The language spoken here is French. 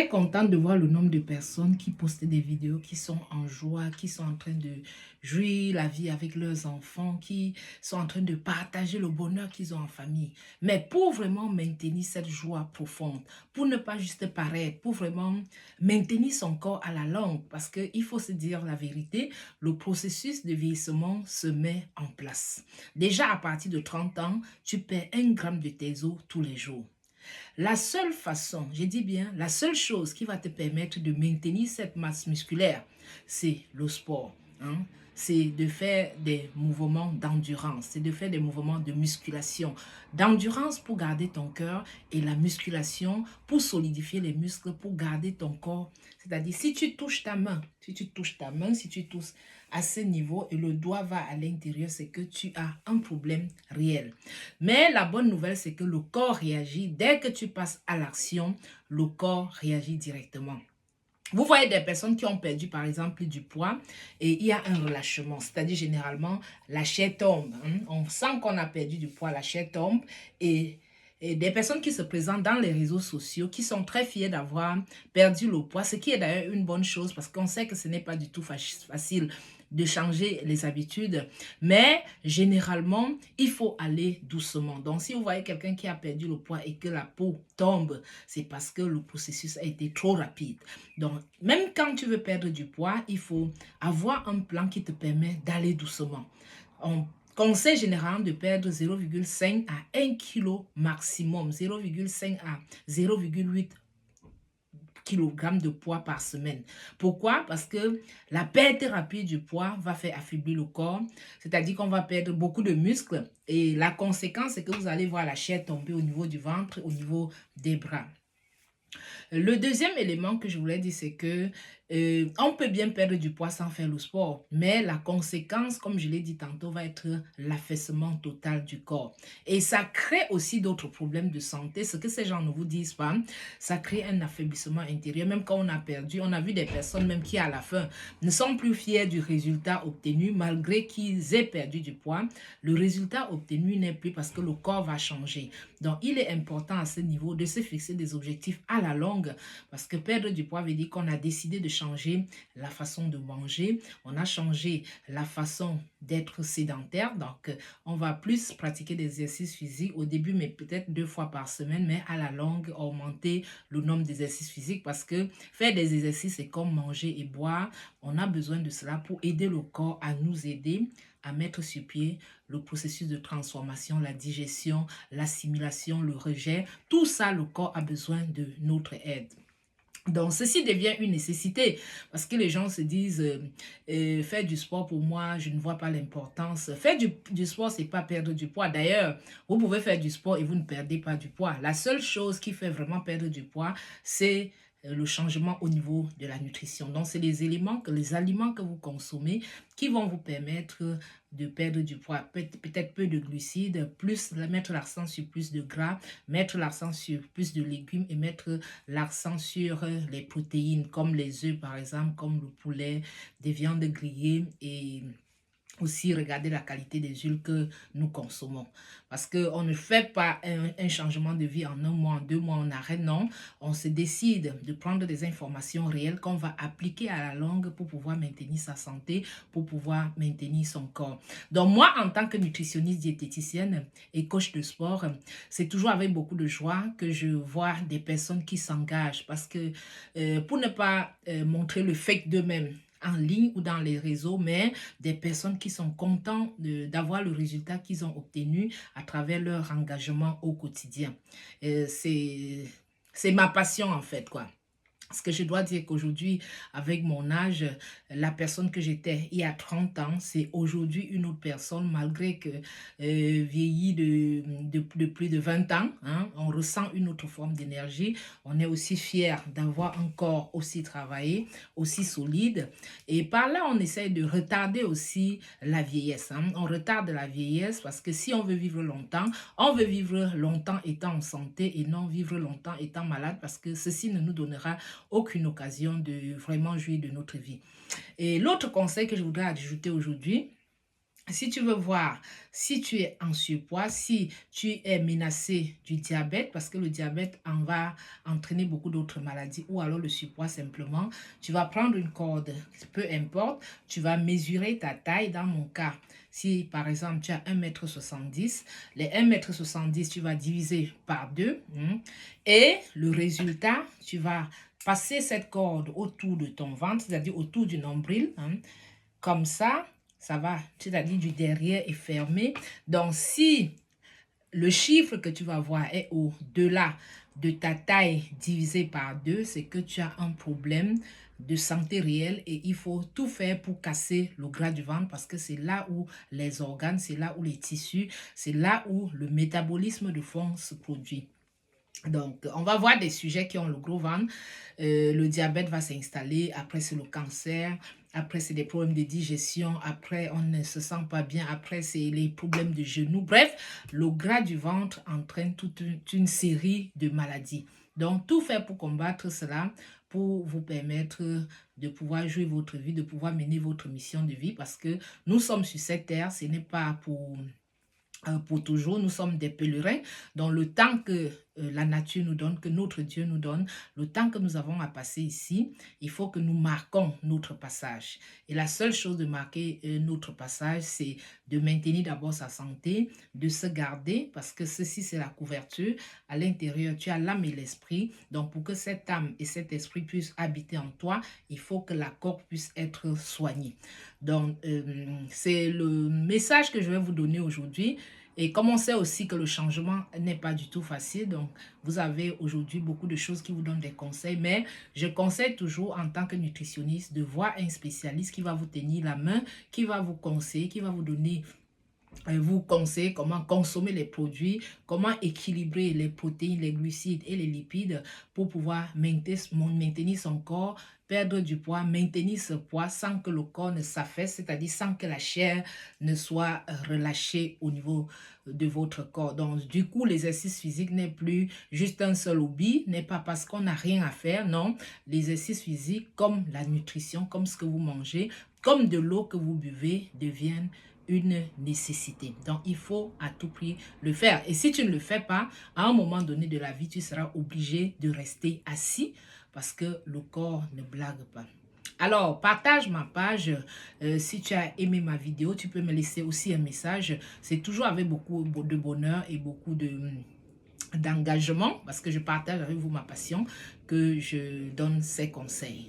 Très contente de voir le nombre de personnes qui postent des vidéos, qui sont en joie, qui sont en train de jouir la vie avec leurs enfants, qui sont en train de partager le bonheur qu'ils ont en famille. Mais pour vraiment maintenir cette joie profonde, pour ne pas juste paraître, pour vraiment maintenir son corps à la longue, parce qu'il faut se dire la vérité, le processus de vieillissement se met en place. Déjà à partir de 30 ans, tu perds 1 gramme de tes os tous les jours. La seule façon, je dis bien, la seule chose qui va te permettre de maintenir cette masse musculaire, c'est le sport. Hein. C'est de faire des mouvements d'endurance, c'est de faire des mouvements de musculation. D'endurance pour garder ton cœur et la musculation pour solidifier les muscles, pour garder ton corps. C'est-à-dire, si tu touches ta main, si tu touches à ce niveau et le doigt va à l'intérieur, c'est que tu as un problème réel. Mais la bonne nouvelle, c'est que le corps réagit. Dès que tu passes à l'action, le corps réagit directement. Vous voyez des personnes qui ont perdu, par exemple, du poids et il y a un relâchement. C'est-à-dire, généralement, la chair tombe. Hein. On sent qu'on a perdu du poids, la chair tombe et des personnes qui se présentent dans les réseaux sociaux, qui sont très fiers d'avoir perdu le poids, ce qui est d'ailleurs une bonne chose parce qu'on sait que ce n'est pas du tout facile de changer les habitudes, mais généralement, il faut aller doucement. Donc, si vous voyez quelqu'un qui a perdu le poids et que la peau tombe, c'est parce que le processus a été trop rapide. Donc, même quand tu veux perdre du poids, il faut avoir un plan qui te permet d'aller doucement. On conseille généralement de perdre 0,5 à 1 kg maximum, 0,5 à 0,8 kg de poids par semaine. Pourquoi? Parce que la perte rapide du poids va faire affaiblir le corps, c'est-à-dire qu'on va perdre beaucoup de muscles et la conséquence, c'est que vous allez voir la chair tomber au niveau du ventre, au niveau des bras. Le deuxième élément que je voulais dire, c'est que on peut bien perdre du poids sans faire le sport, mais la conséquence, comme je l'ai dit tantôt, va être l'affaissement total du corps. Et ça crée aussi d'autres problèmes de santé, ce que ces gens ne vous disent pas. Ça crée un affaiblissement intérieur, même quand on a perdu. On a vu des personnes même qui, à la fin, ne sont plus fiers du résultat obtenu, malgré qu'ils aient perdu du poids. Le résultat obtenu n'est plus parce que le corps va changer. Donc, il est important à ce niveau de se fixer des objectifs à la longue parce que perdre du poids veut dire qu'on a décidé de changer la façon de manger, on a changé la façon d'être sédentaire. Donc, on va plus pratiquer des exercices physiques au début, mais peut-être 2 fois par semaine, mais à la longue, augmenter le nombre d'exercices physiques parce que faire des exercices, c'est comme manger et boire. On a besoin de cela pour aider le corps à nous aider à mettre sur pied le processus de transformation, la digestion, l'assimilation, le rejet. Tout ça, le corps a besoin de notre aide. Donc, ceci devient une nécessité parce que les gens se disent faire du sport pour moi, je ne vois pas l'importance. Faire du sport, c'est pas perdre du poids. D'ailleurs, vous pouvez faire du sport et vous ne perdez pas du poids. La seule chose qui fait vraiment perdre du poids, c'est le changement au niveau de la nutrition. Donc, c'est les aliments que vous consommez qui vont vous permettre de perdre du poids. Peut-être peu de glucides, mettre l'accent sur plus de gras, mettre l'accent sur plus de légumes et mettre l'accent sur les protéines comme les œufs par exemple, comme le poulet, des viandes grillées et aussi regarder la qualité des huiles que nous consommons. Parce qu'on ne fait pas un changement de vie en 1 mois, en 2 mois, on arrête, non. On se décide de prendre des informations réelles qu'on va appliquer à la longue pour pouvoir maintenir sa santé, pour pouvoir maintenir son corps. Donc moi, en tant que nutritionniste diététicienne et coach de sport, c'est toujours avec beaucoup de joie que je vois des personnes qui s'engagent parce que pour ne pas montrer le fake d'eux-mêmes, en ligne ou dans les réseaux, mais des personnes qui sont contentes d'avoir le résultat qu'ils ont obtenu à travers leur engagement au quotidien. C'est ma passion en fait, quoi. Parce que je dois dire qu'aujourd'hui, avec mon âge, la personne que j'étais il y a 30 ans, c'est aujourd'hui une autre personne, malgré que vieilli de plus de 20 ans, hein, on ressent une autre forme d'énergie. On est aussi fier d'avoir un corps aussi travaillé, aussi solide. Et par là, on essaye de retarder aussi la vieillesse. Hein. On retarde la vieillesse parce que si on veut vivre longtemps, on veut vivre longtemps étant en santé et non vivre longtemps étant malade parce que ceci ne nous donnera aucune occasion de vraiment jouir de notre vie. Et l'autre conseil que je voudrais ajouter aujourd'hui, Si tu veux voir si tu es en surpoids, si tu es menacé du diabète, parce que le diabète en va entraîner beaucoup d'autres maladies, ou alors le surpoids simplement, tu vas prendre une corde, peu importe, tu vas mesurer ta taille. Dans mon cas, si par exemple tu as 1,70 m, les 1,70 m, tu vas diviser par 2, et le résultat, tu vas passer cette corde autour de ton ventre, c'est-à-dire autour du nombril, comme ça va, c'est-à-dire du derrière est fermé. Donc, si le chiffre que tu vas voir est au-delà de ta taille divisé par 2, c'est que tu as un problème de santé réelle et il faut tout faire pour casser le gras du ventre parce que c'est là où les organes, c'est là où les tissus, c'est là où le métabolisme de fond se produit. Donc, on va voir des sujets qui ont le gros ventre. Le diabète va s'installer. Après, c'est le cancer. Après, c'est des problèmes de digestion. Après, on ne se sent pas bien. Après, c'est les problèmes de genoux. Bref, le gras du ventre entraîne toute une série de maladies. Donc, tout faire pour combattre cela, pour vous permettre de pouvoir jouer votre vie, de pouvoir mener votre mission de vie. Parce que nous sommes sur cette terre. Ce n'est pas pour toujours, nous sommes des pèlerins. Dans le temps que la nature nous donne, que notre Dieu nous donne, le temps que nous avons à passer ici, il faut que nous marquons notre passage. Et la seule chose de marquer notre passage, c'est de maintenir d'abord sa santé, de se garder, parce que ceci, c'est la couverture. À l'intérieur, tu as l'âme et l'esprit. Donc, pour que cette âme et cet esprit puissent habiter en toi, il faut que la corps puisse être soignée. Donc, c'est le message que je vais vous donner aujourd'hui. Et comme on sait aussi que le changement n'est pas du tout facile, donc vous avez aujourd'hui beaucoup de choses qui vous donnent des conseils, mais je conseille toujours en tant que nutritionniste de voir un spécialiste qui va vous tenir la main, qui va vous conseiller, qui va vous donner vous conseille comment consommer les produits, comment équilibrer les protéines, les glucides et les lipides pour pouvoir maintenir son corps, perdre du poids, maintenir ce poids sans que le corps ne s'affaisse, c'est-à-dire sans que la chair ne soit relâchée au niveau de votre corps. Donc, du coup, l'exercice physique n'est plus juste un seul hobby, n'est pas parce qu'on n'a rien à faire, non. L'exercice physique, comme la nutrition, comme ce que vous mangez, comme de l'eau que vous buvez, deviennent une nécessité. Donc, il faut à tout prix le faire. Et si tu ne le fais pas, à un moment donné de la vie, tu seras obligé de rester assis parce que le corps ne blague pas. Alors, partage ma page. Si tu as aimé ma vidéo, tu peux me laisser aussi un message. C'est toujours avec beaucoup de bonheur et beaucoup d'engagement parce que je partage avec vous ma passion que je donne ces conseils.